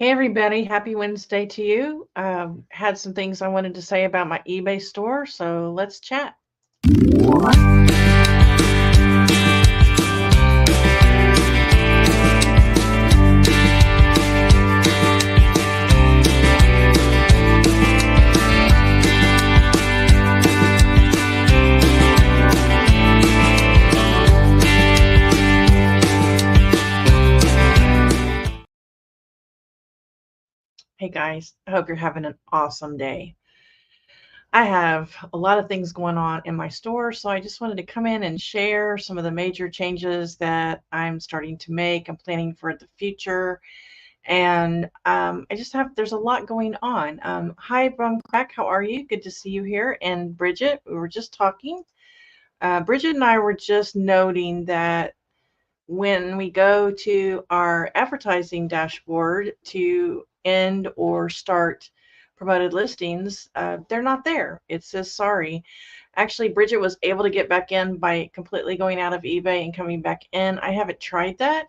Hey everybody, happy Wednesday to you. Had some things I wanted to say about my eBay store, so let's chat. Hey guys, I hope you're having an awesome day. I have a lot of things going on in my store, so I just wanted to come in and share some of the major changes that I'm starting to make. I'm planning for the future, and there's a lot going on. Hi, Bum Crack, how are you? Good to see you here. And Bridget, we were just talking. Bridget and I were just noting that when we go to our advertising dashboard to end or start promoted listings, they're not there. It says sorry. Actually, Bridget was able to get back in by completely going out of eBay and coming back in. I haven't tried that,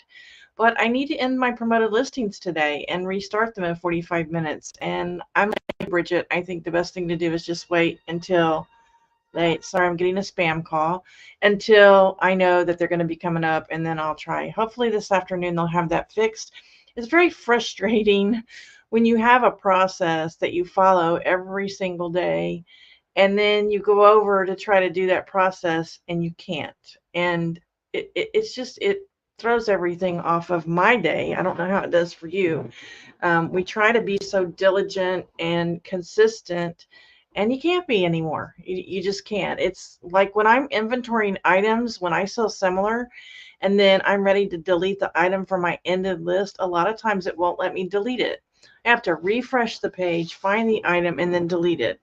but I need to end my promoted listings today and restart them in 45 minutes. And I'm like Bridget, I think the best thing to do is just wait until sorry, I'm getting a spam call until I know that they're going to be coming up, and then I'll try. Hopefully this afternoon they'll have that fixed. It's very frustrating when you have a process that you follow every single day, and then you go over to try to do that process and you can't. And it throws everything off of my day. I don't know how it does for you. We try to be so diligent and consistent, and you can't be anymore. You just can't. It's like when I'm inventorying items, when I sell similar, and then I'm ready to delete the item from my ended list, a lot of times it won't let me delete it. I have to refresh the page, find the item, and then delete it.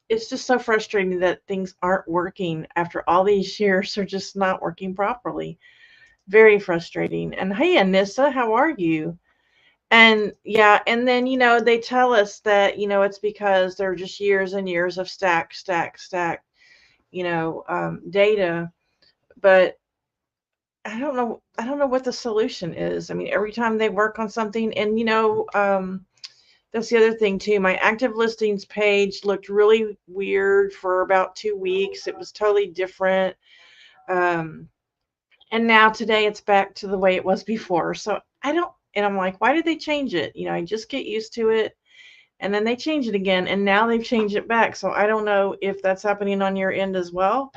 It's just so frustrating that things aren't working after all these years. They're just not working properly. Very frustrating. And hey, Anissa, how are you? And yeah, and then, they tell us that, it's because they're just years and years of stack, data. But I don't know what the solution is. I mean, every time they work on something, and, that's the other thing too. My active listings page looked really weird for about 2 weeks. It was totally different. Um, and now today it's back to the way it was before. So and I'm like, why did they change it? I just get used to it, and then they change it again, and now they've changed it back. So I don't know if that's happening on your end as well.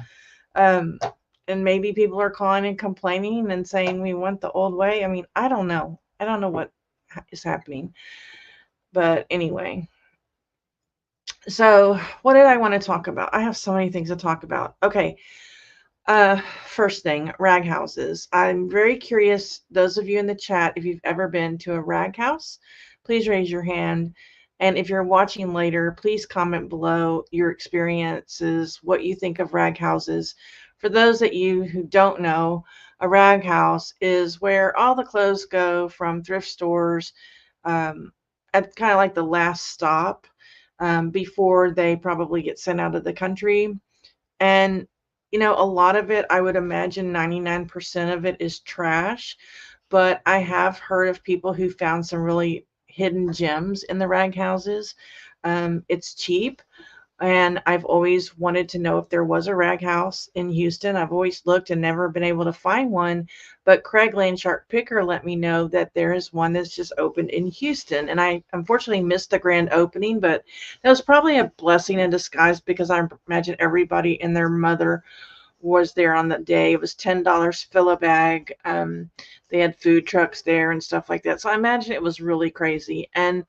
Um, and maybe people are calling and complaining and saying we want the old way. I mean, I don't know. I don't know what is happening. But anyway, so what did I want to talk about? I have so many things to talk about. Okay. First thing, rag houses. I'm very curious, those of you in the chat, if you've ever been to a rag house, please raise your hand. And if you're watching later, please comment below your experiences, what you think of rag houses. For those of you who don't know, a rag house is where all the clothes go from thrift stores, at kind of like the last stop, before they probably get sent out of the country. And a lot of it, I would imagine 99% of it is trash, but I have heard of people who found some really hidden gems in the rag houses. It's cheap, and I've always wanted to know if there was a rag house in Houston. I've always looked and never been able to find one, but Craig Landshark Picker let me know that there is one that's just opened in Houston, and I unfortunately missed the grand opening, but that was probably a blessing in disguise because I imagine everybody and their mother was there on the day. It was $10 fill a bag. They had food trucks there and stuff like that. So I imagine it was really crazy. And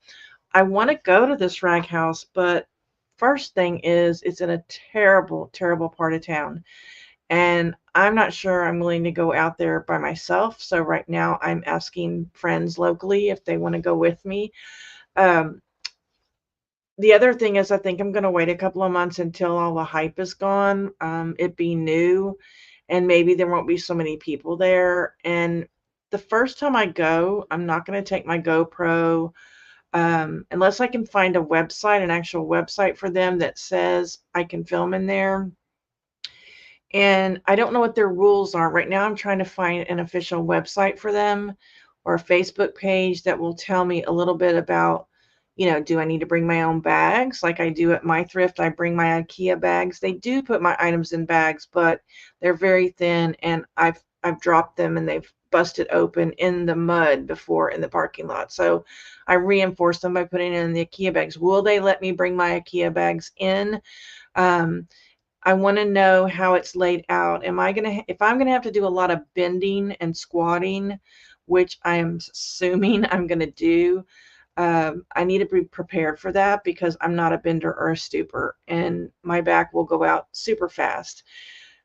I want to go to this rag house, but first thing is it's in a terrible, terrible part of town. And I'm not sure I'm willing to go out there by myself. So right now I'm asking friends locally if they want to go with me. The other thing is I think I'm going to wait a couple of months until all the hype is gone, it being new, and maybe there won't be so many people there. And the first time I go, I'm not going to take my GoPro, unless I can find a website, an actual website for them that says I can film in there. And I don't know what their rules are. Right now I'm trying to find an official website for them or a Facebook page that will tell me a little bit about, do I need to bring my own bags like I do at my thrift? I bring my IKEA bags. They do put my items in bags, but they're very thin, and I've dropped them and they've busted open in the mud before in the parking lot. So I reinforced them by putting it in the IKEA bags. Will they let me bring my IKEA bags in? I want to know how it's laid out. If I'm going to have to do a lot of bending and squatting, which I am assuming I'm going to do, I need to be prepared for that because I'm not a bender or a stooper, and my back will go out super fast.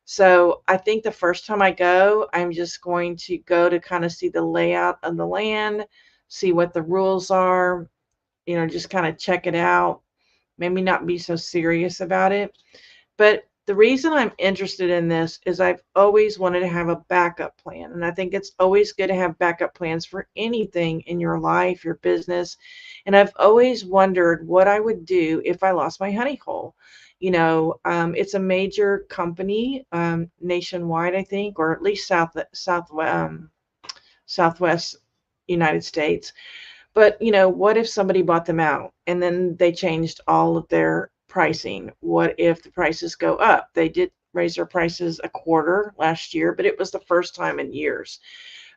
So I think the first time I go, I'm just going to go to kind of see the layout of the land, see what the rules are, just kind of check it out, maybe not be so serious about it. But the reason I'm interested in this is I've always wanted to have a backup plan. And I think it's always good to have backup plans for anything in your life, your business. And I've always wondered what I would do if I lost my honey hole. It's a major company nationwide, I think, or at least Southwest United States. But, what if somebody bought them out and then they changed all of their pricing? What if the prices go up? They did raise their prices a quarter last year, but it was the first time in years.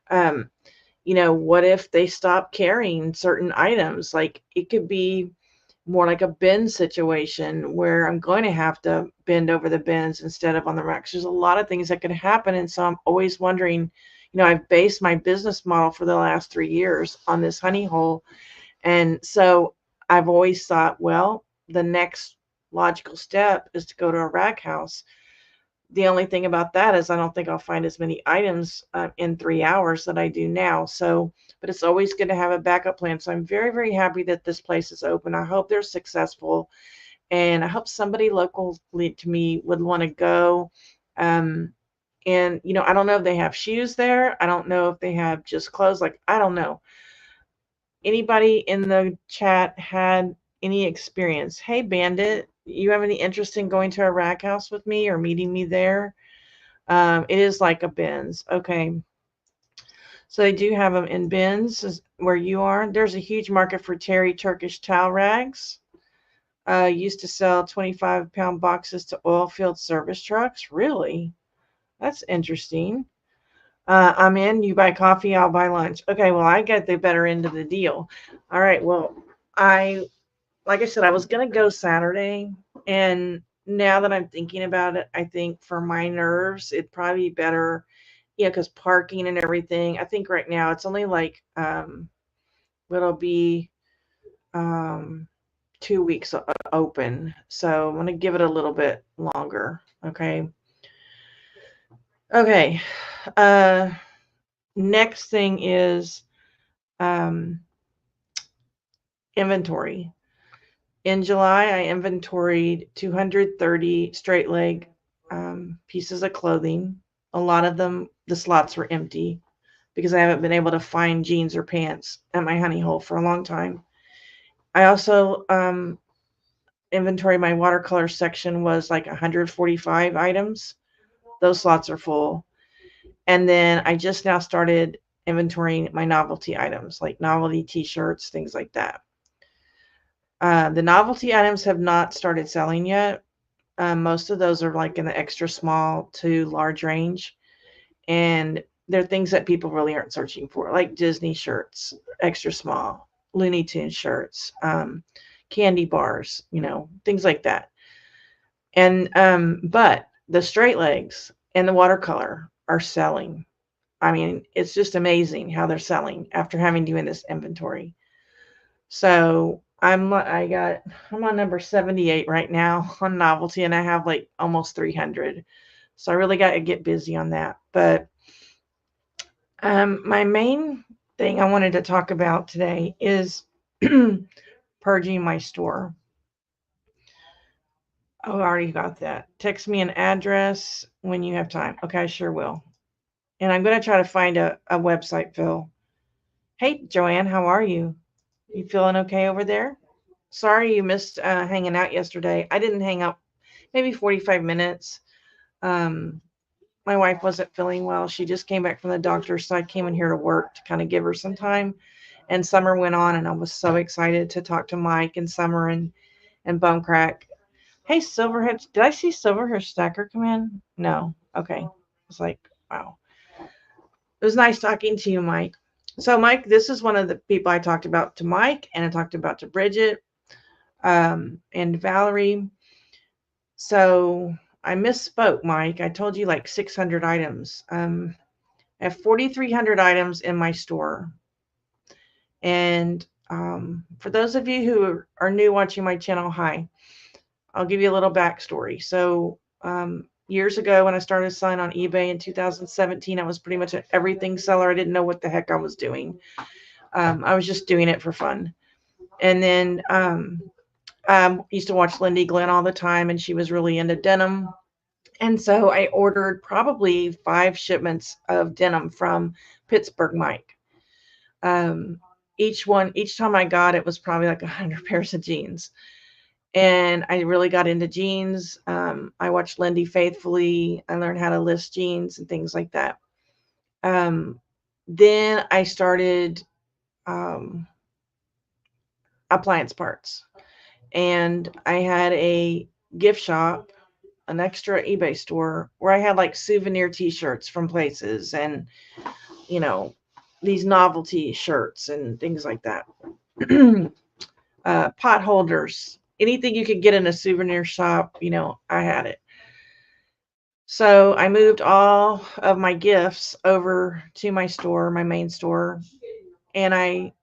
What if they stop carrying certain items? Like, it could be more like a bin situation where I'm going to have to bend over the bins instead of on the racks. There's a lot of things that could happen. And so I'm always wondering, I've based my business model for the last 3 years on this honey hole. And so I've always thought, well, the next logical step is to go to a rack house. The only thing about that is I don't think I'll find as many items in 3 hours that I do now. But it's always good to have a backup plan. So I'm very, very happy that this place is open. I hope they're successful. And I hope somebody local to me would want to go. And, I don't know if they have shoes there. I don't know if they have just clothes. I don't know. Anybody in the chat had any experience? Hey, Bandit, you have any interest in going to a rack house with me or meeting me there? It is like a bins. Okay. So they do have them in bins where you are. There's a huge market for terry Turkish towel rags. Used to sell 25-pound boxes to oil field service trucks. Really? That's interesting. I'm in. You buy coffee, I'll buy lunch. Okay, well, I get the better end of the deal. All right, well, like I said, I was going to go Saturday, and now that I'm thinking about it, I think for my nerves, it'd probably be better, because parking and everything. I think right now it's only it'll be 2 weeks open. So I'm going to give it a little bit longer. Okay. Okay. Next thing is inventory. In July, I inventoried 230 straight leg pieces of clothing. A lot of them, the slots were empty because I haven't been able to find jeans or pants at my honey hole for a long time. I also inventory, my watercolor section was like 145 items. Those slots are full. And then I just now started inventorying my novelty items, like novelty t-shirts, things like that. The novelty items have not started selling yet. Most of those are like in the extra small to large range. And they're things that people really aren't searching for, like Disney shirts, extra small, Looney Tunes shirts, candy bars, things like that. And but the straight legs and the watercolor are selling. I mean, it's just amazing how they're selling after having doing this inventory. So I'm on number 78 right now on novelty, and I have like almost 300. So I really got to get busy on that. But my main thing I wanted to talk about today is purging my store. Oh, I already got that. Text me an address when you have time. Okay, I sure will. And I'm going to try to find a website, Phil. Hey, Joanne, how are you? You feeling okay over there? Sorry you missed hanging out yesterday. I didn't hang out maybe 45 minutes. my wife wasn't feeling well. She just came back from the doctor, so I came in here to work to kind of give her some time. And summer went on, and I was so excited to talk to Mike and Summer and Bumcrack. Hey, Silverhead, did I see Silverhead Stacker come in? No. Okay. It's like, wow. It was nice talking to you, Mike. So, Mike, this is one of the people I talked about to Mike, and I talked about to Bridget and Valerie. So I misspoke, Mike. I told you like 600 items. I have 4,300 items in my store. And for those of you who are new watching my channel, hi. I'll give you a little backstory. So years ago when I started selling on eBay in 2017, I was pretty much an everything seller. I didn't know what the heck I was doing. I was just doing it for fun. And then used to watch Lindy Glenn all the time, and she was really into denim. And so I ordered probably 5 shipments of denim from Pittsburgh Mike. Each time I got it was probably like 100 pairs of jeans. And I really got into jeans. I watched Lindy faithfully. I learned how to list jeans and things like that. Then I started appliance parts. And I had a gift shop, an extra eBay store where I had like souvenir t-shirts from places and, you know, these novelty shirts and things like that. Pot holders, anything you could get in a souvenir shop, you know, I had it. So I moved all of my gifts over to my store, my main store, and I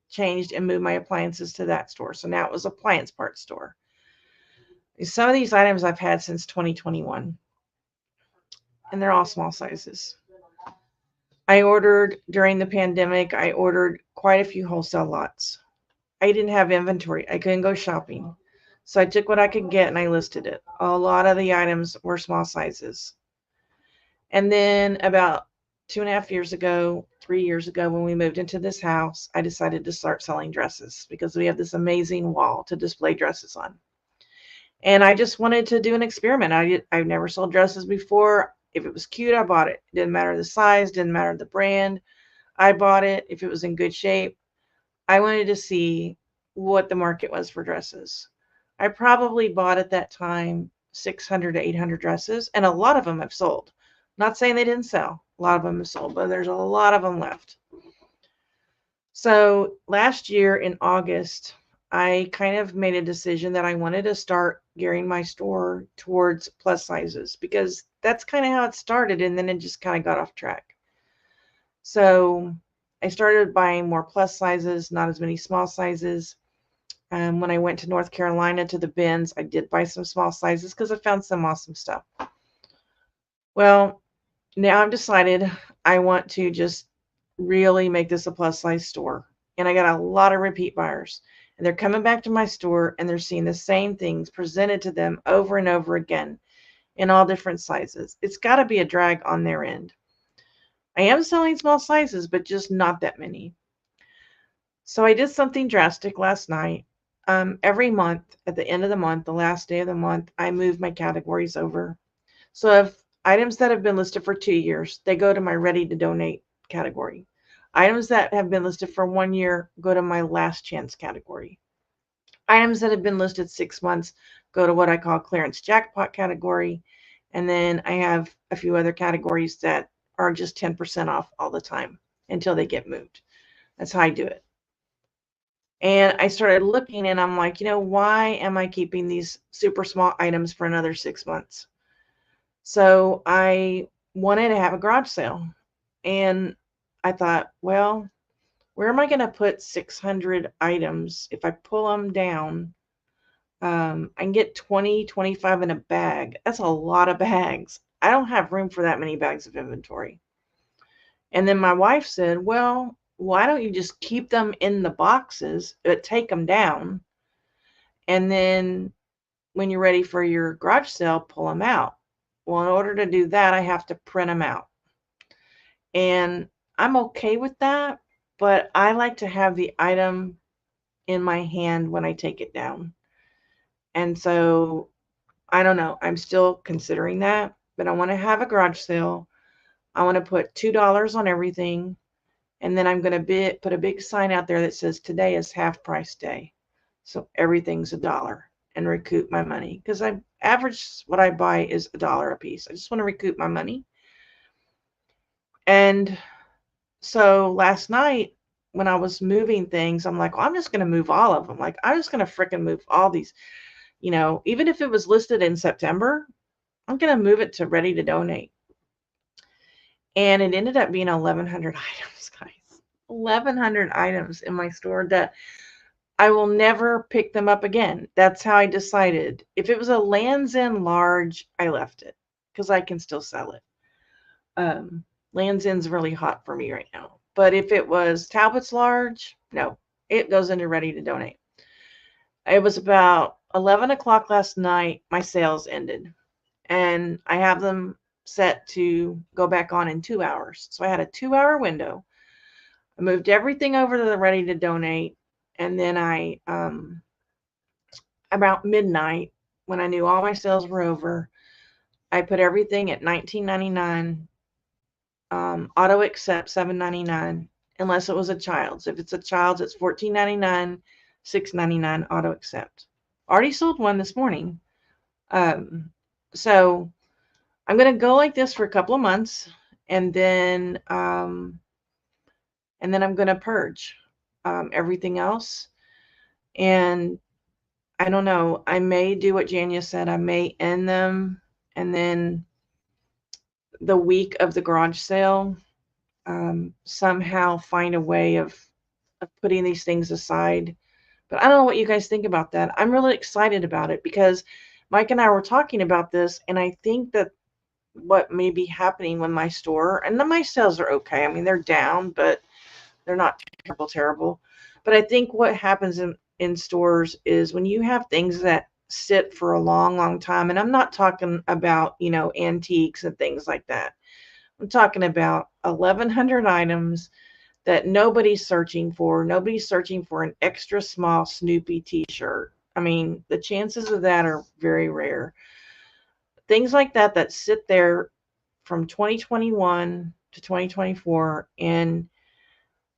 changed and moved my appliances to that store. So now it was appliance parts store. Some of these items I've had since 2021, and they're all small sizes. I ordered during the pandemic, I ordered quite a few wholesale lots. I didn't have inventory. I couldn't go shopping. So I took what I could get and I listed it. A lot of the items were small sizes. And then about 2.5 years ago, 3 years ago, when we moved into this house, I decided to start selling dresses because we have this amazing wall to display dresses on. And I just wanted to do an experiment. I've never sold dresses before. If it was cute, I bought it. Didn't matter the size, didn't matter the brand. I bought it if it was in good shape. I wanted to see what the market was for dresses. I probably bought at that time 600 to 800 dresses, and a lot of them have sold. Not saying they didn't sell. A lot of them have sold, but there's a lot of them left. So last year in August, I kind of made a decision that I wanted to start gearing my store towards plus sizes because that's kind of how it started, and then it just kind of got off track. So I started buying more plus sizes, not as many small sizes. When I went to North Carolina to the bins, I did buy some small sizes because I found some awesome stuff. Well, now I've decided I want to just really make this a plus size store. And I got a lot of repeat buyers. And they're coming back to my store and they're seeing the same things presented to them over and over again in all different sizes. It's got to be a drag on their end. I am selling small sizes, but just not that many. So I did something drastic last night. Every month, at the end of the month, the last day of the month, I move my categories over. So if items that have been listed for 2 years, they go to my ready to donate category. Items that have been listed for 1 year go to my last chance category. Items that have been listed 6 months go to what I call clearance jackpot category. And then I have a few other categories that are just 10% off all the time until they get moved. That's how I do it. And I started looking and I'm like, why am I keeping these super small items for another 6 months? So I wanted to have a garage sale. And I thought, well, where am I going to put 600 items? If I pull them down, I can get 20, 25 in a bag. That's a lot of bags. I don't have room for that many bags of inventory. And then my wife said, well, why don't you just keep them in the boxes, but take them down, and then when you're ready for your garage sale, pull them out. Well, in order to do that, I have to print them out. And I'm okay with that, but I like to have the item in my hand when I take it down. And so, I don't know. I'm still considering that but I want to have a garage sale. I want to put $2 on everything. And then I'm going to put a big sign out there that says today is half price day. So everything's $1 and recoup my money. Because I average what I buy is $1 a piece. I just want to recoup my money. And so last night when I was moving things, I'm like, well, I'm just going to move all of them. Like, I'm just going to freaking move all these, even if it was listed in September, I'm going to move it to ready to donate. And it ended up being 1,100 items, guys. 1,100 items in my store that I will never pick them up again. That's how I decided. If it was a Lands' End large, I left it because I can still sell it. Lands' End's really hot for me right now. But if it was Talbot's large, no, it goes into ready to donate. It was about 11 o'clock last night. My sales ended. And I have them set to go back on in 2 hours. So I had a 2-hour window. I moved everything over to the ready to donate. And then about midnight, when I knew all my sales were over, I put everything at $19.99. Auto accept $7.99, unless it was a child's. If it's a child's, it's $14.99, $6.99 auto accept. Already sold one this morning. So I'm going to go like this for a couple of months, and then I'm going to purge everything else. And I don't know. I may do what Jania said. I may end them, and then the week of the garage sale, somehow find a way of putting these things aside. But I don't know what you guys think about that. I'm really excited about it because Mike and I were talking about this, and I think that what may be happening with my store, and then my sales are okay. I mean, they're down, but they're not terrible. But I think what happens in stores is when you have things that sit for a long time, and I'm not talking about, antiques and things like that. I'm talking about 1,100 items that nobody's searching for. Nobody's searching for an extra small Snoopy t-shirt. I mean, the chances of that are very rare. Things like that sit there from 2021 to 2024, and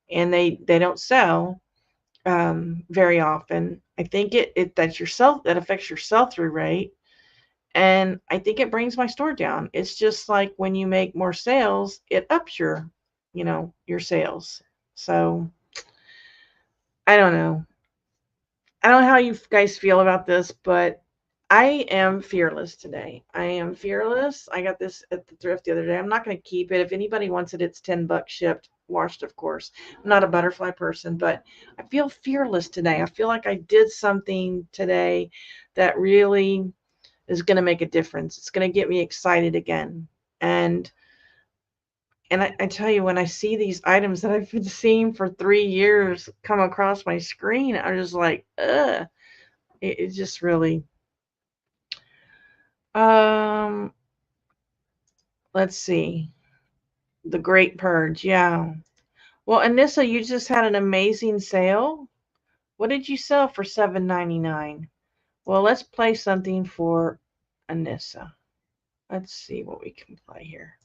they don't sell very often. I think that affects your sell-through rate, and I think it brings my store down. It's just like when you make more sales, it ups your sales. So I don't know. I don't know how you guys feel about this, but I am fearless today. I am fearless. I got this at the thrift the other day. I'm not going to keep it. If anybody wants it, it's $10 shipped, washed, of course. I'm not a butterfly person, but I feel fearless today. I feel like I did something today that really is going to make a difference. It's going to get me excited again. And I tell you, when I see these items that I've been seeing for 3 years come across my screen, I'm just like, ugh. It's just really. Let's see. The Great Purge. Yeah. Well, Anissa, you just had an amazing sale. What did you sell for $7.99? Well, let's play something for Anissa. Let's see what we can play here.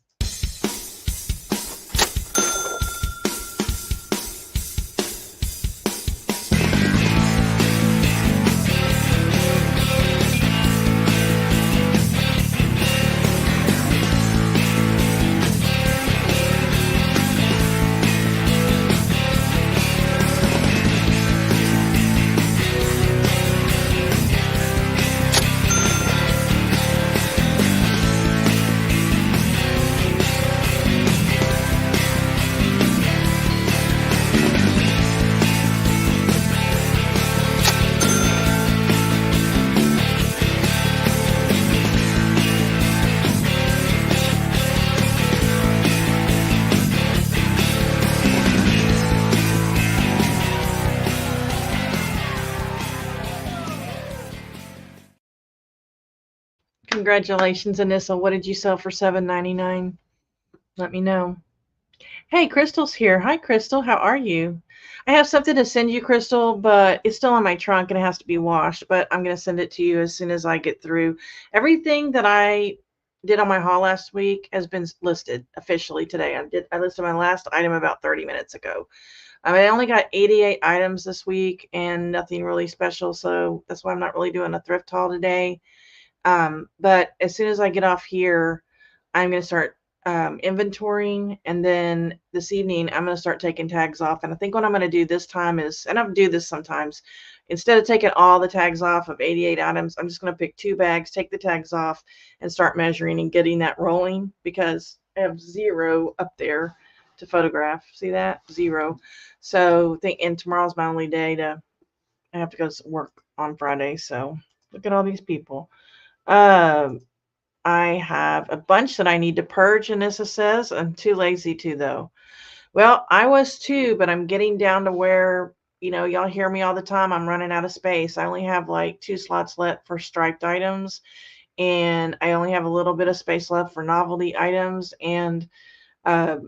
Congratulations, Anissa. What did you sell for $7.99? Let me know. Hey, Crystal's here. Hi, Crystal. How are you? I have something to send you, Crystal, but it's still in my trunk and it has to be washed. But I'm going to send it to you as soon as I get through everything that I did on my haul last week has been listed officially today. I listed my last item about 30 minutes ago. I only got 88 items this week and nothing really special, so that's why I'm not really doing a thrift haul today. But as soon as I get off here, I'm going to start inventorying, and then this evening I'm going to start taking tags off. And I think what I'm going to do this time is, and I do this sometimes, instead of taking all the tags off of 88 items, I'm just going to pick 2 bags, take the tags off, and start measuring and getting that rolling, because I have 0 up there to photograph. See that? 0. So and tomorrow's my only day I have to go to work on Friday. So look at all these people. I have a bunch that I need to purge, Anissa says. I'm too lazy to, though. Well, I was too, but I'm getting down to where, y'all hear me all the time. I'm running out of space. I only have like 2 slots left for striped items, and I only have a little bit of space left for novelty items. And I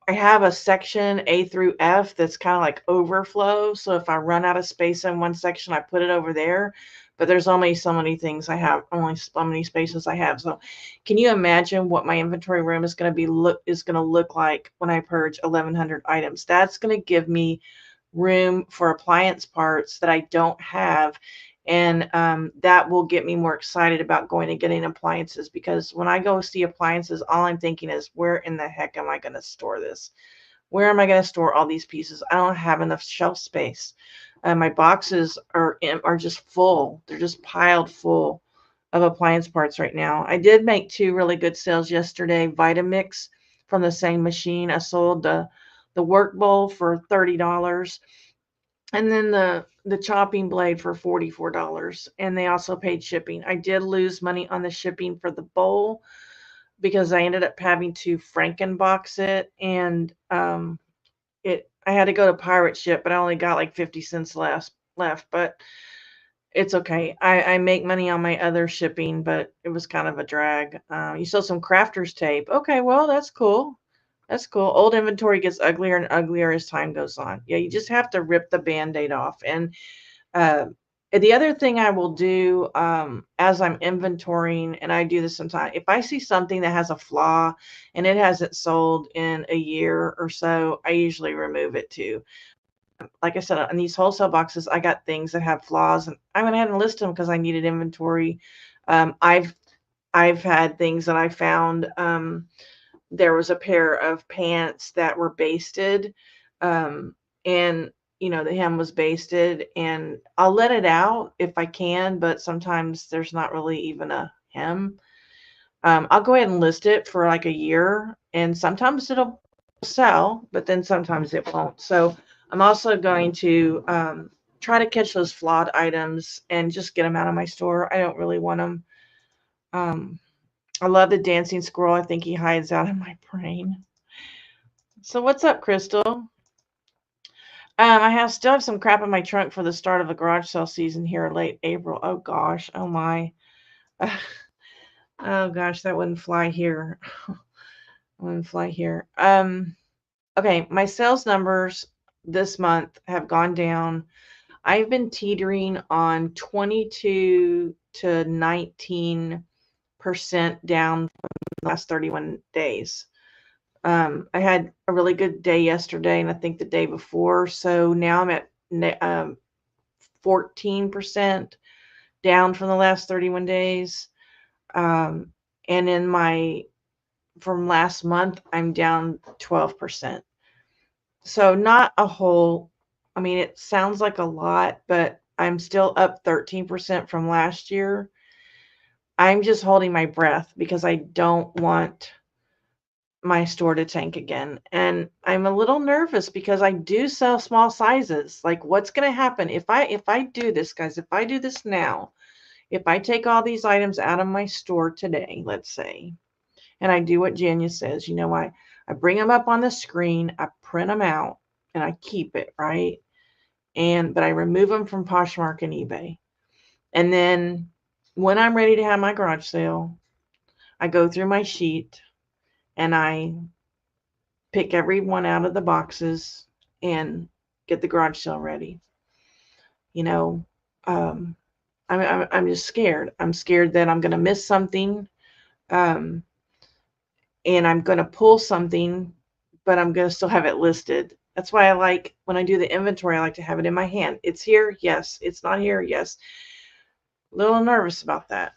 have a section A through F that's kind of like overflow. So if I run out of space in one section, I put it over there. But there's only so many things I have, only so many spaces I have. So can you imagine what my inventory room is going to look like when I purge 1,100 items? That's going to give me room for appliance parts that I don't have. And that will get me more excited about going and getting appliances, because when I go see appliances, all I'm thinking is, where in the heck am I going to store this? Where am I going to store all these pieces? I don't have enough shelf space. My boxes are just full. They're just piled full of appliance parts right now. I did make 2 really good sales yesterday. Vitamix from the same machine. I sold the work bowl for $30. And then the chopping blade for $44, and they also paid shipping. I did lose money on the shipping for the bowl because I ended up having to Frankenbox it, and I had to go to pirate ship, but I only got like 50 cents left, but it's okay. I make money on my other shipping, but it was kind of a drag. You sell some crafters tape. Okay, well, that's cool. That's cool. Old inventory gets uglier and uglier as time goes on. Yeah, you just have to rip the Band-Aid off. And the other thing I will do as I'm inventorying, and I do this sometimes, if I see something that has a flaw and it hasn't sold in a year or so, I usually remove it too. Like I said, on these wholesale boxes, I got things that have flaws, and I went ahead and listed them because I needed inventory. I've had things that I found. There was a pair of pants that were basted, and the hem was basted, and I'll let it out if I can, but sometimes there's not really even a hem. I'll go ahead and list it for like a year, and sometimes it'll sell, but then sometimes it won't. So I'm also going to try to catch those flawed items and just get them out of my store. I don't really want them. I love the dancing squirrel. I think he hides out in my brain. So what's up, Crystal? I still have some crap in my trunk for the start of the garage sale season here late April. Oh gosh. Oh my. Oh gosh, that wouldn't fly here. Wouldn't fly here. Okay, my sales numbers this month have gone down. I've been teetering on 22 to 19% down from the last 31 days. I had a really good day yesterday, and I think the day before. So now I'm at 14% down from the last 31 days. And from last month, I'm down 12%. So not a whole, it sounds like a lot, but I'm still up 13% from last year. I'm just holding my breath because I don't want my store to tank again. And I'm a little nervous because I do sell small sizes. Like, what's going to happen if I do this, guys? If I do this now, if I take all these items out of my store today, let's say, and I do what Janya says, I bring them up on the screen, I print them out, and I keep it, right? But I remove them from Poshmark and eBay. And then when I'm ready to have my garage sale, I go through my sheet and I pick every one out of the boxes and get the garage sale ready. I'm just scared. I'm scared that I'm going to miss something. and I'm going to pull something, but I'm going to still have it listed. That's why I like, when I do the inventory, I like to have it in my hand. It's here, yes. It's not here, yes. A little nervous about that.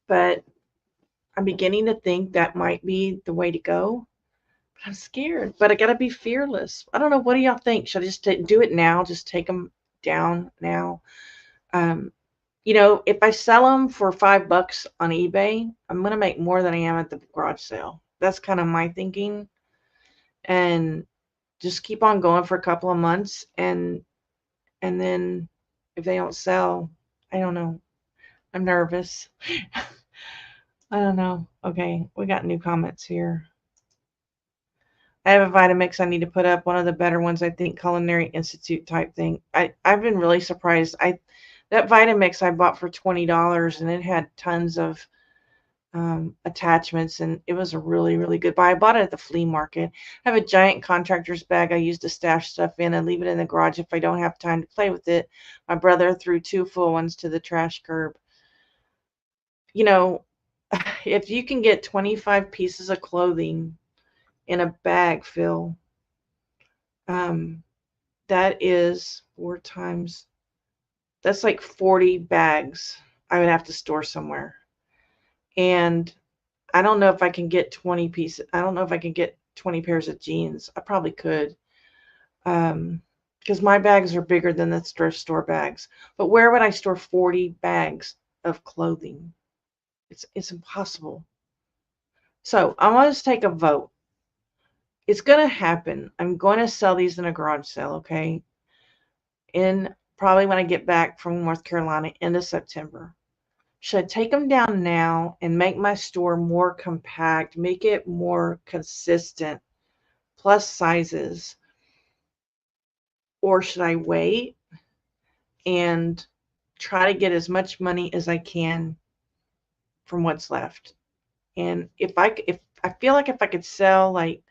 But I'm beginning to think that might be the way to go. But I'm scared, but I got to be fearless. I don't know. What do y'all think? Should I just do it now? Just take them down now? You know, if I sell them for $5 on eBay, I'm going to make more than I am at the garage sale. That's kind of my thinking. And just keep on going for a couple of months. And then if they don't sell, I don't know. I'm nervous. I don't know. Okay, we got new comments here. I have a Vitamix I need to put up. One of the better ones, I think, Culinary Institute type thing. I've been really surprised. That Vitamix I bought for $20, and it had tons of attachments, and it was a really, really good buy. I bought it at the flea market. I have a giant contractor's bag I use to stash stuff in and leave it in the garage if I don't have time to play with it. My brother threw 2 full ones to the trash curb. You know, if you can get 25 pieces of clothing in a bag, Phil, that is 4 times, that's like 40 bags I would have to store somewhere. And I don't know if I can get 20 pieces. I don't know if I can get 20 pairs of jeans. I probably could. Because my bags are bigger than the thrift store bags. But where would I store 40 bags of clothing? It's impossible. So I'm going to take a vote. It's going to happen. I'm going to sell these in a garage sale, okay? Probably when I get back from North Carolina, end of September. Should I take them down now and make my store more compact, make it more consistent, plus sizes? Or should I wait and try to get as much money as I can from what's left? And if I feel like if I could sell like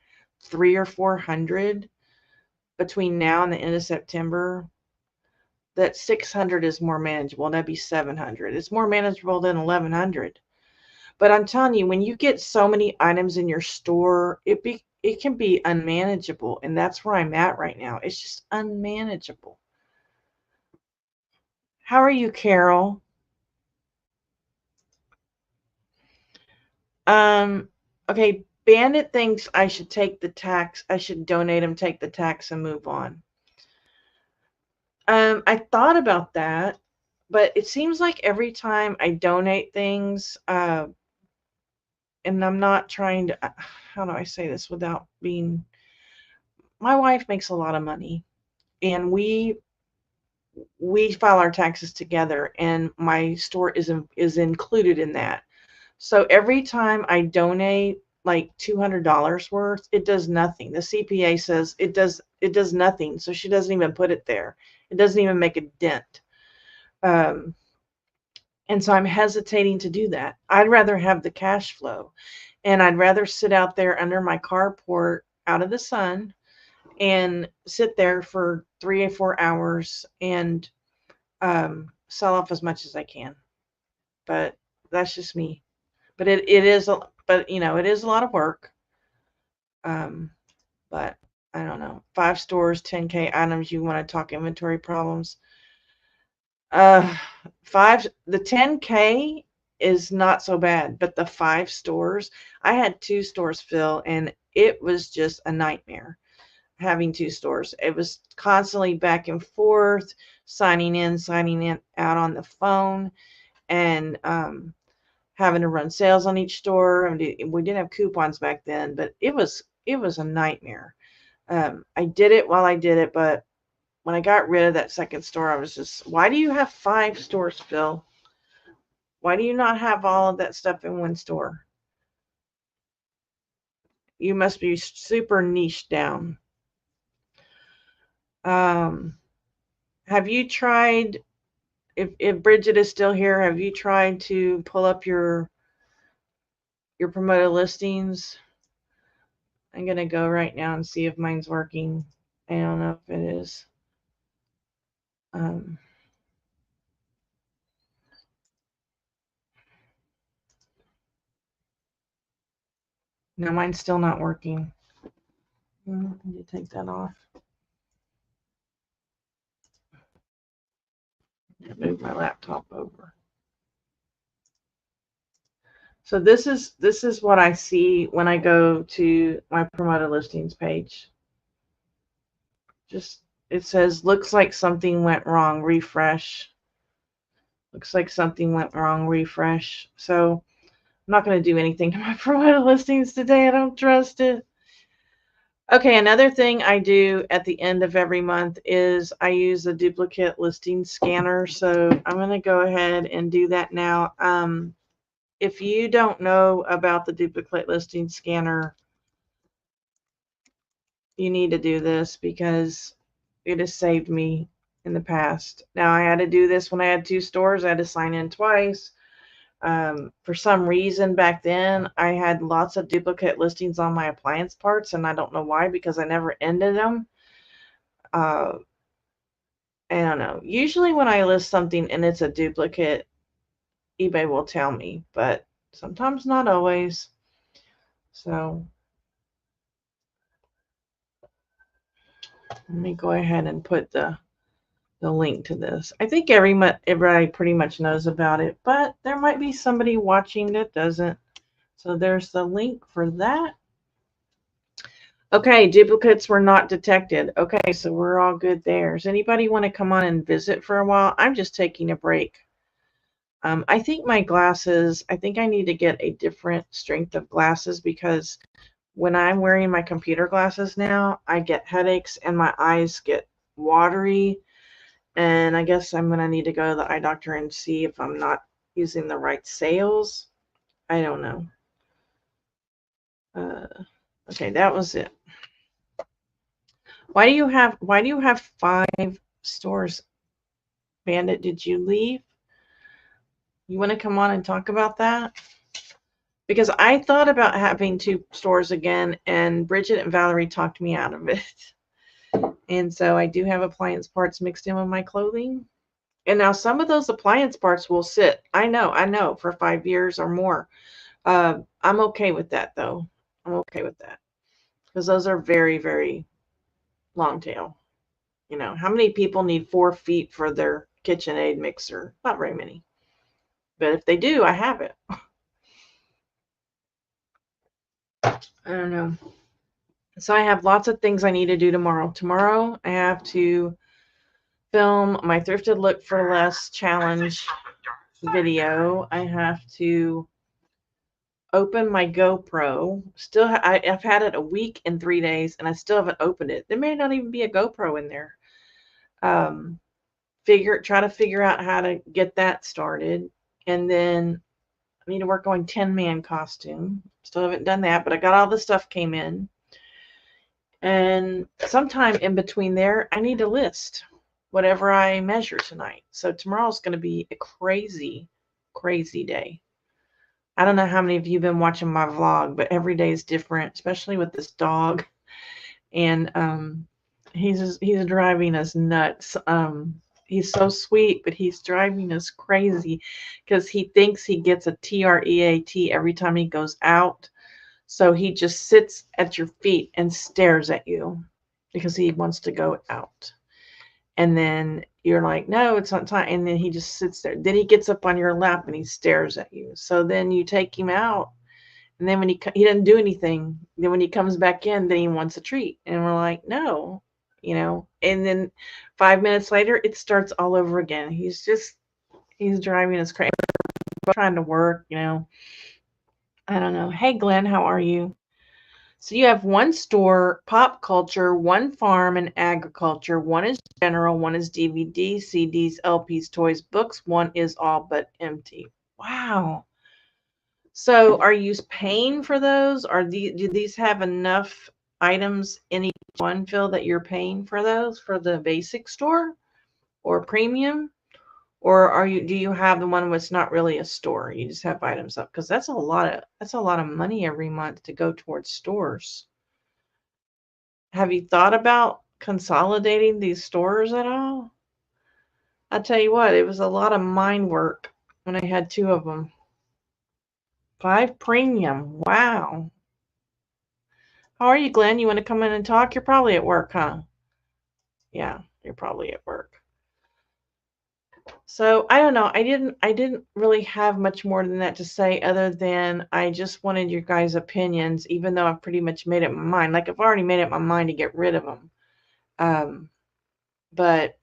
300 or 400 between now and the end of September, that 600 is more manageable. That'd be 700. It's more manageable than 1100. But I'm telling you, when you get so many items in your store, it can be unmanageable, and that's where I'm at right now. It's just unmanageable. How are you, Carol? Okay, Bandit thinks I should take the tax. I should donate them, take the tax, and move on. I thought about that, but it seems like every time I donate things, and I'm not trying to, how do I say this without being, my wife makes a lot of money, and we file our taxes together, and my store is included in that. So every time I donate like $200 worth, it does nothing. The CPA says it does nothing, so she doesn't even put it there. It doesn't even make a dent. And so I'm hesitating to do that. I'd rather have the cash flow, and I'd rather sit out there under my carport out of the sun and sit there for 3 or 4 hours and sell off as much as I can. But that's just me. But it is, but you know, it is a lot of work. But I don't know. 5 stores, 10K items. You want to talk inventory problems? The 10K is not so bad, but the 5 stores. I had 2 stores, Phil, and it was just a nightmare having 2 stores. It was constantly back and forth, signing in, out on the phone, and having to run sales on each store. I mean, we didn't have coupons back then, but it was a nightmare. I did it while I did it, but when I got rid of that second store, I was just, why do you have 5 stores, Phil? Why do you not have all of that stuff in one store? You must be super niche down. Have you tried, if Bridget is still here, have you tried to pull up your promoted listings? I'm going to go right now and see if mine's working. I don't know if it is. No, mine's still not working. I need to take that off. Move my laptop over. So this is what I see when I go to my promoted listings page. Just, it says, looks like something went wrong, refresh. Looks like something went wrong, refresh. So I'm not going to do anything to my promoted listings today. I don't trust it. Okay, another thing I do at the end of every month is I use a duplicate listing scanner. So I'm going to go ahead and do that now. If you don't know about the duplicate listing scanner, you need to do this because it has saved me in the past. Now, I had to do this when I had 2 stores. I had to sign in twice. For some reason back then, I had lots of duplicate listings on my appliance parts, and I don't know why, because I never ended them. I don't know. Usually when I list something and it's a duplicate, eBay will tell me, but sometimes not always. So let me go ahead and put the link to this. I think everybody pretty much knows about it, but there might be somebody watching that doesn't. So there's the link for that. Okay, duplicates were not detected. Okay, so we're all good there. Does anybody want to come on and visit for a while? I'm just taking a break. I think my glasses, I think I need to get a different strength of glasses, because when I'm wearing my computer glasses now, I get headaches and my eyes get watery. And I guess I'm going to need to go to the eye doctor and see if I'm not using the right sales. I don't know. Okay, that was it. Why do you have 5 stores, Bandit? Did you leave? You want to come on and talk about that? Because I thought about having 2 stores again, and Bridget and Valerie talked me out of it. And so I do have appliance parts mixed in with my clothing. And now some of those appliance parts will sit, I know, for 5 years or more. I'm okay with that, though. I'm okay with that, because those are very, very long tail. You know, how many people need 4 feet for their KitchenAid mixer? Not very many. But if they do, I have it. I don't know. So I have lots of things I need to do tomorrow. Tomorrow I have to film my Thrifted Look for Less challenge video. I have to open my GoPro. I've had it a week and 3 days, and I still haven't opened it. There may not even be a GoPro in there. Try to figure out how to get that started, and then I need to work on 10-man costume. Still haven't done that, but I got all the stuff came in. And sometime in between there, I need to list whatever I measure tonight. So tomorrow's going to be a crazy, crazy day. I don't know how many of you have been watching my vlog, but every day is different, especially with this dog. And he's driving us nuts. He's so sweet, but he's driving us crazy because he thinks he gets a TREAT every time he goes out. So he just sits at your feet and stares at you because he wants to go out. And then you're like, no, it's not time. And then he just sits there. Then he gets up on your lap and he stares at you. So then you take him out. And then when he doesn't do anything, then when he comes back in, then he wants a treat. And we're like, no, you know. And then 5 minutes later, it starts all over again. He's driving us crazy. We're trying to work, you know. I don't know. Hey, Glenn, how are you? So you have 1 store, pop culture, 1 farm and agriculture, 1 is general, 1 is DVD, CDs, LPs, toys, books, 1 is all but empty. Wow. So are you paying for those? Or do these have enough items in each one, Phil, that you're paying for those for the basic store or premium? Or do you have the one that's not really a store? You just have items up, because that's a lot of money every month to go towards stores. Have you thought about consolidating these stores at all? I tell you what, it was a lot of mind work when I had 2 of them. 5 premium. Wow. How are you, Glenn? You want to come in and talk? You're probably at work, huh? Yeah, you're probably at work. So I don't know. I didn't really have much more than that to say other than I just wanted your guys' opinions, even though I've pretty much made up my mind. Like I've already made up my mind to get rid of them. But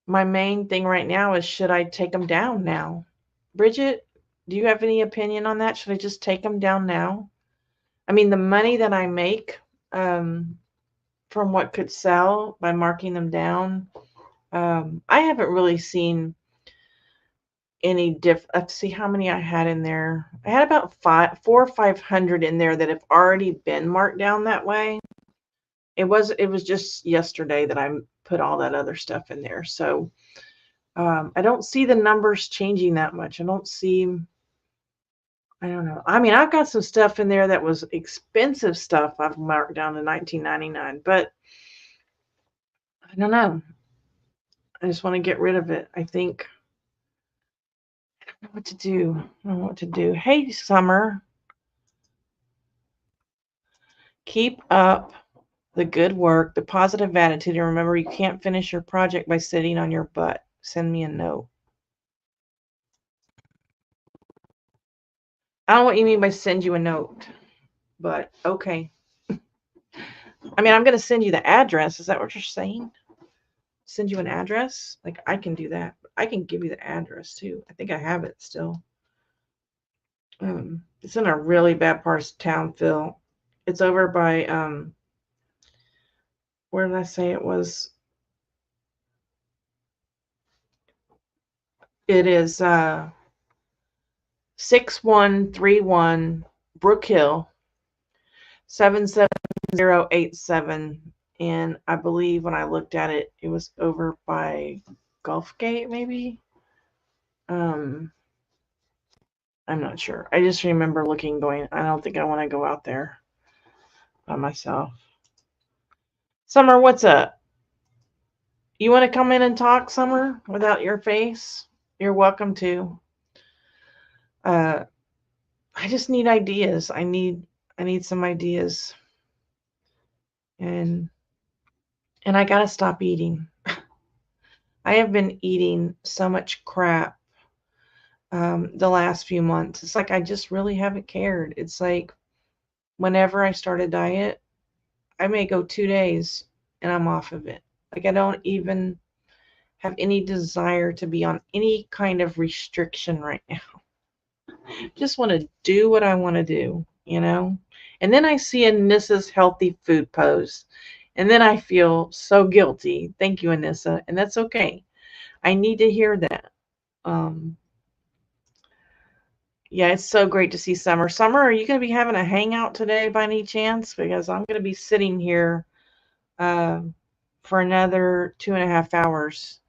my main thing right now is, should I take them down now? Bridget, do you have any opinion on that? Should I just take them down now? I mean, the money that I make from what could sell by marking them down, I haven't really seen any let's see how many I had in there. I had about 400 or 500 in there that have already been marked down that way. It was just yesterday that I put all that other stuff in there. So I don't see the numbers changing that much. I don't know. I mean, I've got some stuff in there that was expensive stuff I've marked down to $19.99, but I don't know. I just want to get rid of it. I think I don't know what to do. I don't know what to do. Hey, Summer. Keep up the good work, the positive attitude, and remember, you can't finish your project by sitting on your butt. Send me a note. I don't know what you mean by send you a note, but okay. I mean, I'm going to send you the address. Is that what you're saying? Send you an address? Like, I can do that. I can give you the address, too. I think I have it still. It's in a really bad part of town, Phil. It's over by, where did I say it was? It is 6131 Brook Hill, 77087. And I believe when I looked at it, it was over by Gulfgate, maybe. I'm not sure. I just remember going, I don't think I want to go out there by myself. Summer, what's up? You want to come in and talk, Summer, without your face? You're welcome to. I just need ideas. I need some ideas. And I got to stop eating. I have been eating so much crap the last few months. It's like I just really haven't cared. It's like whenever I start a diet, I may go 2 days and I'm off of it. Like I don't even have any desire to be on any kind of restriction right now. Just want to do what I want to do, you know? And then I see Anissa's healthy food post, and then I feel so guilty. Thank you, Anissa. And that's okay. I need to hear that. Yeah, it's so great to see Summer. Summer, are you going to be having a hangout today by any chance? Because I'm going to be sitting here for another 2.5 hours.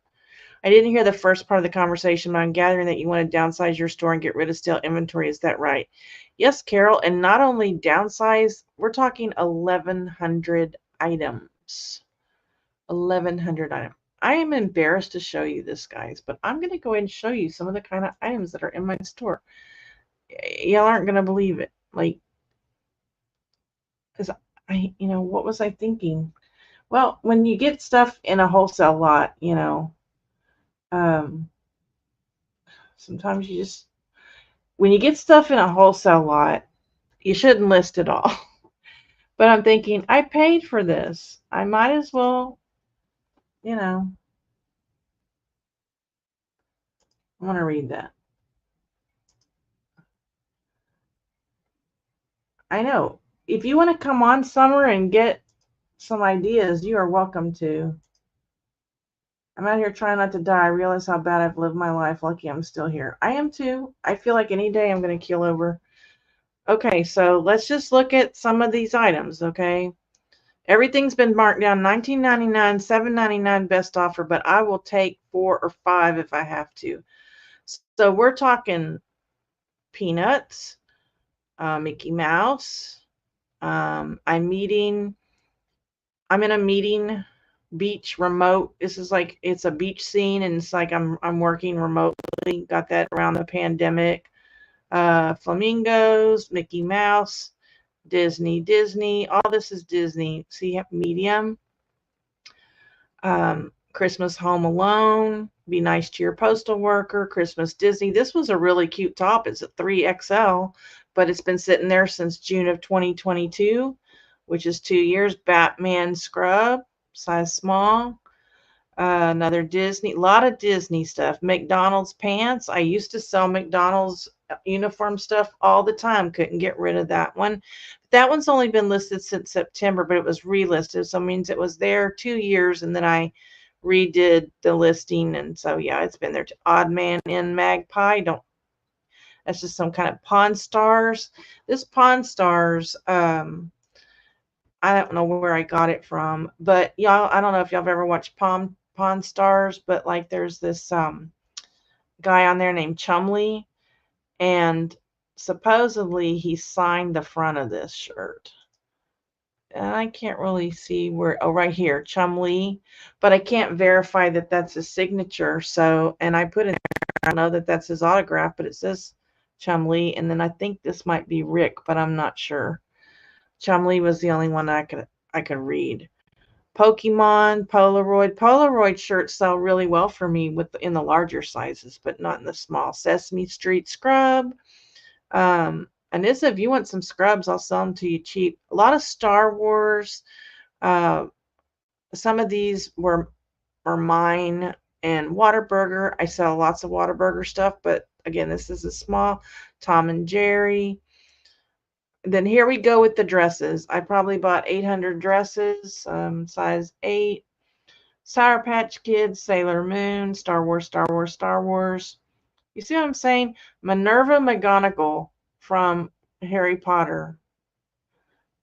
I didn't hear the first part of the conversation, but I'm gathering that you want to downsize your store and get rid of stale inventory. Is that right? Yes, Carol. And not only downsize, we're talking 1,100 items. 1,100 items. I am embarrassed to show you this, guys, but I'm going to go ahead and show you some of the kind of items that are in my store. Y'all aren't going to believe it. Like, because what was I thinking? Well, when you get stuff in a wholesale lot, sometimes when you get stuff in a wholesale lot, you shouldn't list it all. But I'm thinking, I paid for this. I might as well, I want to read that. I know. If you want to come on, Summer, and get some ideas, you are welcome to. I'm out here trying not to die. I realize how bad I've lived my life. Lucky I'm still here. I am too. I feel like any day I'm going to keel over. Okay, so let's just look at some of these items, okay? Everything's been marked down $19.99, $7.99 best offer, but I will take 4 or 5 if I have to. So we're talking Peanuts, Mickey Mouse. I'm in a meeting beach remote. This is like, it's a beach scene, and it's like I'm working remotely. Got that around the pandemic. Flamingos, Mickey Mouse, Disney. All this is Disney. See, medium. Christmas Home Alone. Be nice to your postal worker. Christmas Disney. This was a really cute top. It's a 3XL, but it's been sitting there since June of 2022, which is 2 years. Batman scrub, size small. Another Disney, a lot of Disney stuff. McDonald's pants. I used to sell McDonald's uniform stuff all the time. Couldn't get rid of that one. That one's only been listed since September, but it was relisted. So it means it was there 2 years, and then I redid the listing. And so, yeah, it's been there. Odd Man in Magpie. That's just some kind of Pawn Stars. This Pawn Stars, I don't know where I got it from, but y'all, I don't know if y'all have ever watched Pawn Stars, but like there's this guy on there named Chumley, and supposedly he signed the front of this shirt. And I can't really see where, oh, right here, Chumley, but I can't verify that that's his signature. So, and I put in there, I know that that's his autograph, but it says Chumley, and then I think this might be Rick, but I'm not sure. Chumley was the only one I could read. Pokemon, Polaroid shirts sell really well for me in the larger sizes, but not in the small. Sesame Street scrub. And this, if you want some scrubs, I'll sell them to you cheap. A lot of Star Wars. Some of these were mine. And Whataburger. I sell lots of Whataburger stuff, but again, this is a small. Tom and Jerry. Then here we go with the dresses. I probably bought 800 dresses, size 8. Sour Patch Kids, Sailor Moon, Star Wars. You see what I'm saying? Minerva McGonagall from Harry Potter.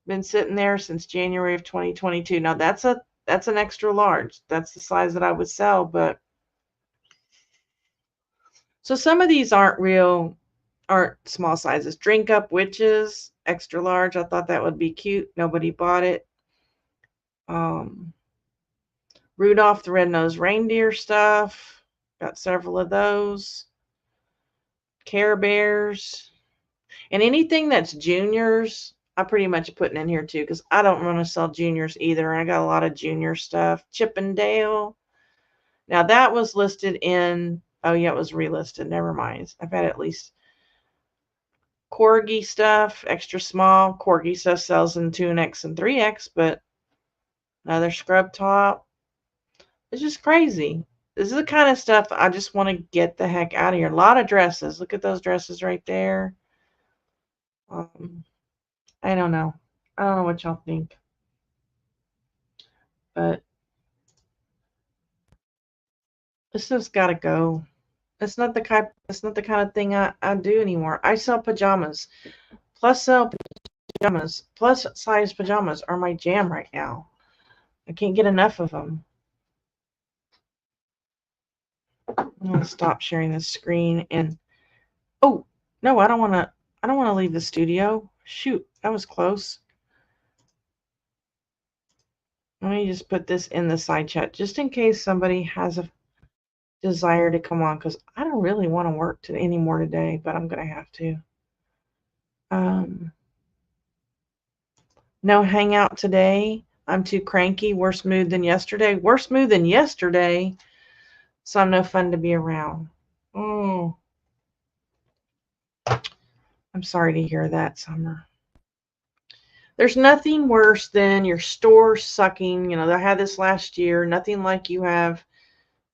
Been sitting there since January of 2022. Now that's an extra large. That's the size that I would sell, but so some of these aren't small sizes. Drink Up Witches, extra large. I thought that would be cute. Nobody bought it. Rudolph the Red-Nosed Reindeer stuff. Got several of those. Care Bears. And anything that's juniors, I pretty much putting in here too, because I don't want to sell juniors either. I got a lot of junior stuff. Chip and Dale. Now that was listed in, oh yeah, it was relisted. Never mind. I've had at least Corgi stuff, extra small. Corgi stuff sells in 2X and 3X, but another scrub top. It's just crazy. This is the kind of stuff I just want to get the heck out of here. A lot of dresses. Look at those dresses right there. I don't know. I don't know what y'all think. But this has got to go. It's not the kind of thing I do anymore. I sell pajamas. Plus size pajamas are my jam right now. I can't get enough of them. I'm going to stop sharing this screen and oh, no, I don't want to leave the studio. Shoot, that was close. Let me just put this in the side chat just in case somebody has a desire to come on, because I don't really want to work anymore today, but I'm going to have to. No hangout today. I'm too cranky. Worse mood than yesterday. Worse mood than yesterday. So I'm no fun to be around. Oh, I'm sorry to hear that, Summer. There's nothing worse than your store sucking. You know, I had this last year. Nothing like you have.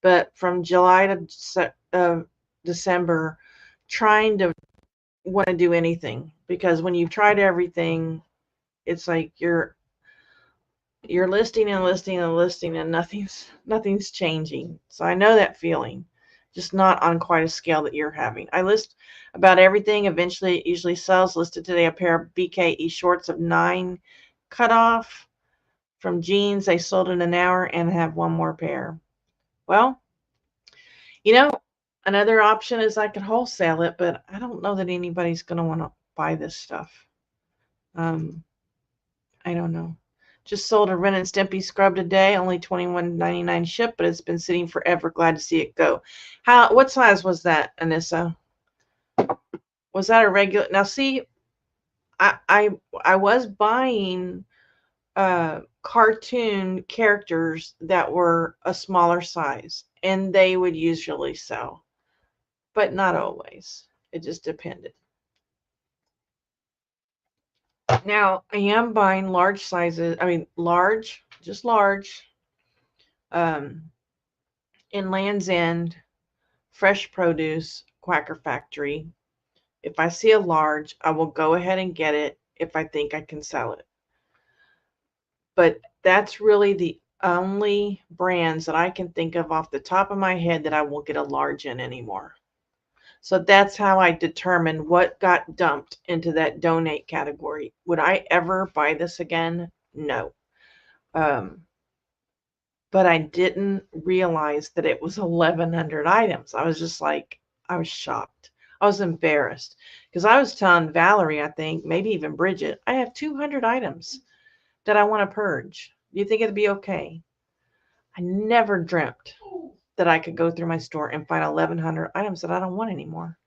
But from July to December, trying to want to do anything. Because when you've tried everything, it's like you're listing and nothing's changing. So I know that feeling, just not on quite a scale that you're having. I list about everything. Eventually, it usually sells. Listed today a pair of BKE shorts of 9 cutoff from jeans. They sold in an hour and have one more pair. Well, you know, another option is I could wholesale it, but I don't know that anybody's going to want to buy this stuff. I don't know. Just sold a Ren and Stimpy scrub today, only $21.99 shipped, but it's been sitting forever. Glad to see it go. What size was that, Anissa? Was that a regular? Now, see, I was buying cartoon characters that were a smaller size, and they would usually sell, but not always. It just depended. Now I am buying large sizes. I mean, large, just large. Um, in Land's End, Fresh Produce, Quacker Factory. If I see a large, I will go ahead and get it if I think I can sell it. But that's really the only brands that I can think of off the top of my head that I won't get a large in anymore. So that's how I determine what got dumped into that donate category. Would I ever buy this again? No. Um, but I didn't realize that it was 1,100 items. I was just like, I was shocked. I was embarrassed because I was telling Valerie, I think, maybe even Bridget, I have 200 items that I want to purge. Do you think it'd be okay? I never dreamt that I could go through my store and find 1,100 items that I don't want anymore.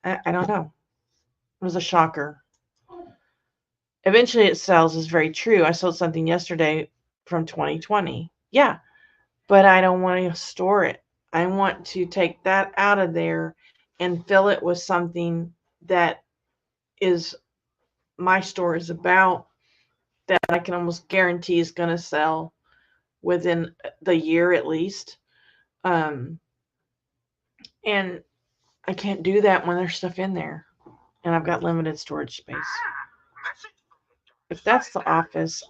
I don't know. It was a shocker. Eventually it sells is very true. I sold something yesterday from 2020. Yeah, but I don't want to store it. I want to take that out of there and fill it with something that is my store is about, that I can almost guarantee is going to sell within the year at least. Um, and I can't do that when there's stuff in there and I've got limited storage space. If that's the office,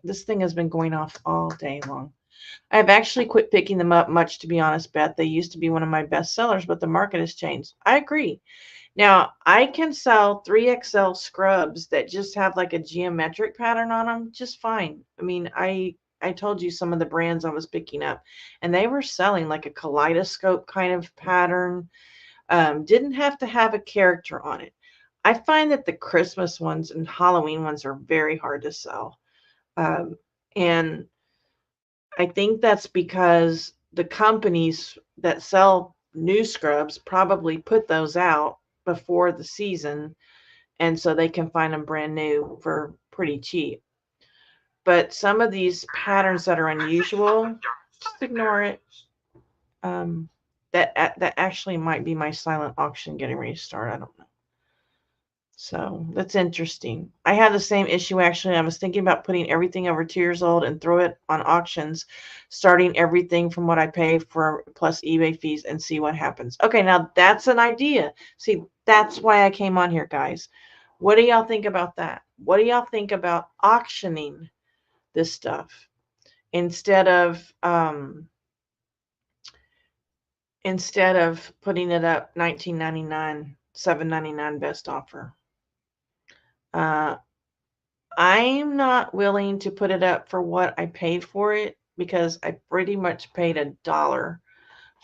this thing has been going off all day long. I've actually quit picking them up much, to be honest, Beth. They used to be one of my best sellers, but the market has changed. I agree. Now, I can sell 3XL scrubs that just have like a geometric pattern on them just fine. I mean, I told you some of the brands I was picking up, and they were selling like a kaleidoscope kind of pattern. Didn't have to have a character on it. I find that the Christmas ones and Halloween ones are very hard to sell. And I think that's because the companies that sell new scrubs probably put those out before the season, and so they can find them brand new for pretty cheap. But some of these patterns that are unusual, just ignore it. That actually might be my silent auction getting ready to start. I don't know. So that's interesting. I had the same issue actually. I was thinking about putting everything over 2 years old and throw it on auctions, starting everything from what I pay for plus eBay fees and see what happens. Okay, now that's an idea. See, that's why I came on here, guys. What do y'all think about that? What do y'all think about auctioning this stuff instead of putting it up $19.99, $7.99 best offer? I'm not willing to put it up for what I paid for it because I pretty much paid $1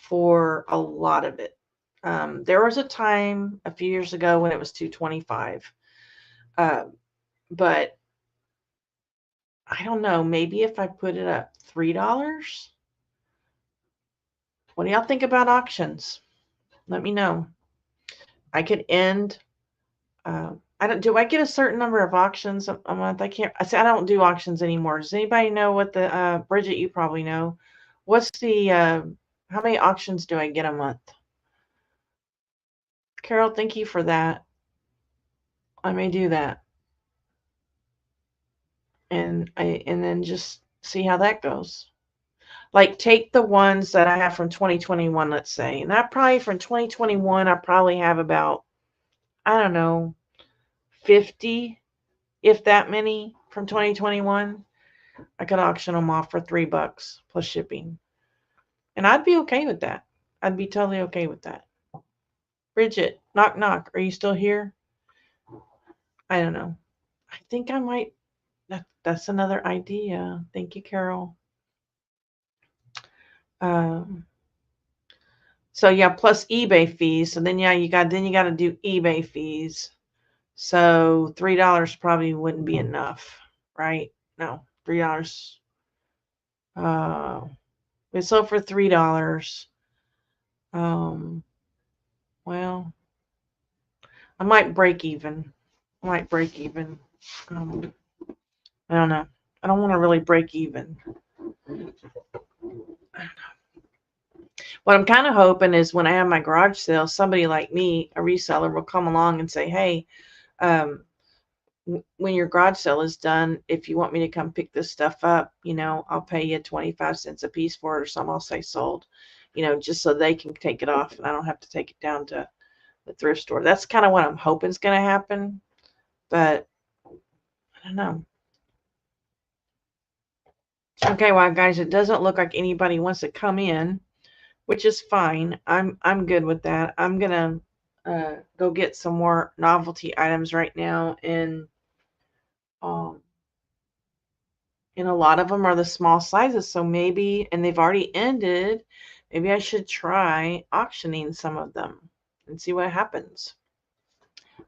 for a lot of it. There was a time a few years ago when it was $2.25, but I don't know. Maybe if I put it up $3. What do y'all think about auctions? Let me know. I could end. I don't. Do I get a certain number of auctions a month? I can't. I say I don't do auctions anymore. Does anybody know what the Bridget? You probably know. What's the how many auctions do I get a month? Carol, thank you for that. I may do that, and then just see how that goes. Like take the ones that I have from 2021, let's say, and I probably from 2021 I probably have about, I don't know, 50, if that many from 2021. I could auction them off for $3 plus shipping. And I'd be okay with that. I'd be totally okay with that. Bridget, knock, knock. Are you still here? I don't know. I think I might. That's another idea. Thank you, Carol. So yeah, plus eBay fees. So then yeah, you got to do eBay fees. So $3 probably wouldn't be enough, right? No, $3. We sold for $3. Well, I might break even. I might break even. I don't know. I don't want to really break even. What I'm kind of hoping is when I have my garage sale, somebody like me, a reseller, will come along and say, hey, when your garage sale is done, if you want me to come pick this stuff up, I'll pay you 25 cents a piece for it, or some I'll say sold, just so they can take it off and I don't have to take it down to the thrift store. That's kind of what I'm hoping is going to happen, but I don't know. Okay, well, guys, it doesn't look like anybody wants to come in, which is fine. I'm good with that. I'm gonna go get some more novelty items right now, and a lot of them are the small sizes. So maybe, and they've already ended. Maybe I should try auctioning some of them and see what happens.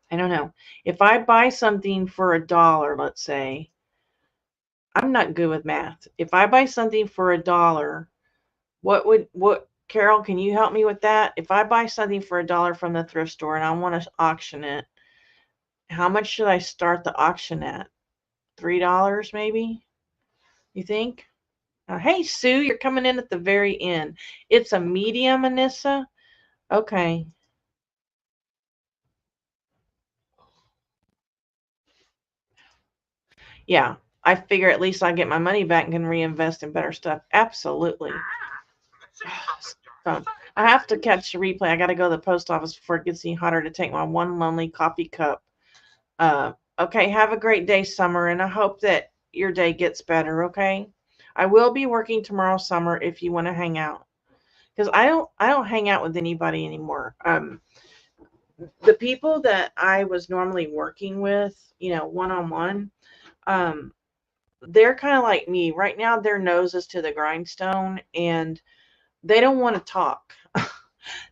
I don't know. If I buy something for $1, let's say, I'm not good with math. If I buy something for $1, Carol, can you help me with that? If I buy something for $1 from the thrift store and I want to auction it, how much should I start the auction at? $3 maybe? You think? Hey, Sue, you're coming in at the very end. It's a medium, Anissa? Okay. Yeah, I figure at least I get my money back and can reinvest in better stuff. Absolutely. I have to catch the replay. I got to go to the post office before it gets any hotter to take my one lonely coffee cup. Okay, have a great day, Summer, and I hope that your day gets better, okay? I will be working tomorrow, Summer, if you want to hang out. Because I don't hang out with anybody anymore. The people that I was normally working with, one-on-one, they're kind of like me. Right now, their nose is to the grindstone, and they don't want to talk.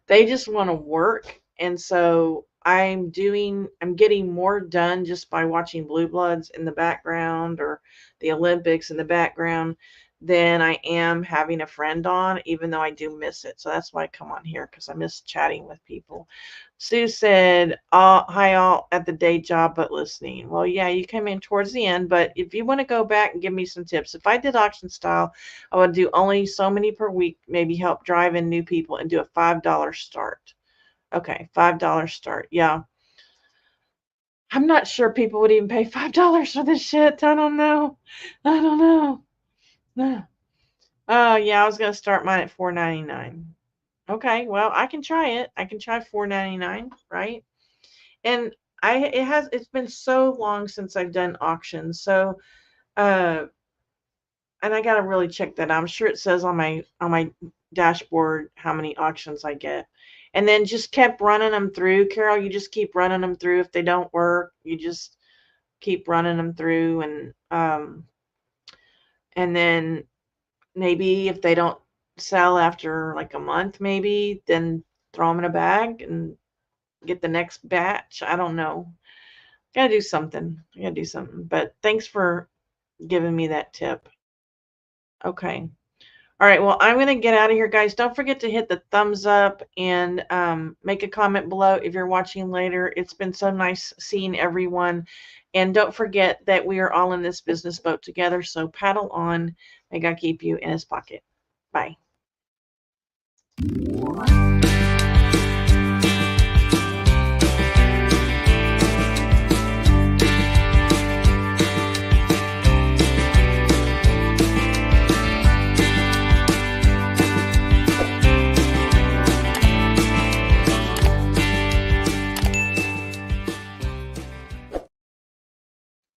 They just want to work. And so I'm getting more done just by watching Blue Bloods in the background or the Olympics in the background than I am having a friend on, even though I do miss it. So that's why I come on here, because I miss chatting with people. Sue said, hi all at the day job, but listening. Well, yeah, you came in towards the end, but if you want to go back and give me some tips, if I did auction style, I would do only so many per week, maybe help drive in new people, and do a $5 start. Okay, $5 start. Yeah. I'm not sure people would even pay $5 for this shit. I don't know. No. Yeah, I was going to start mine at $4.99. Okay, well, I can try it. I can try $4.99, right? And it's been so long since I've done auctions. So, and I got to really check that. I'm sure it says on my dashboard how many auctions I get. And then just kept running them through. Carol, you just keep running them through. If they don't work, you just keep running them through, and then maybe if they don't sell after like a month, maybe then throw them in a bag and get the next batch. I don't know. Gotta do something. But thanks for giving me that tip. Okay. All right. Well, I'm going to get out of here, guys. Don't forget to hit the thumbs up and make a comment below if you're watching later. It's been so nice seeing everyone. And don't forget that we are all in this business boat together. So paddle on. May God keep you in his pocket. Bye.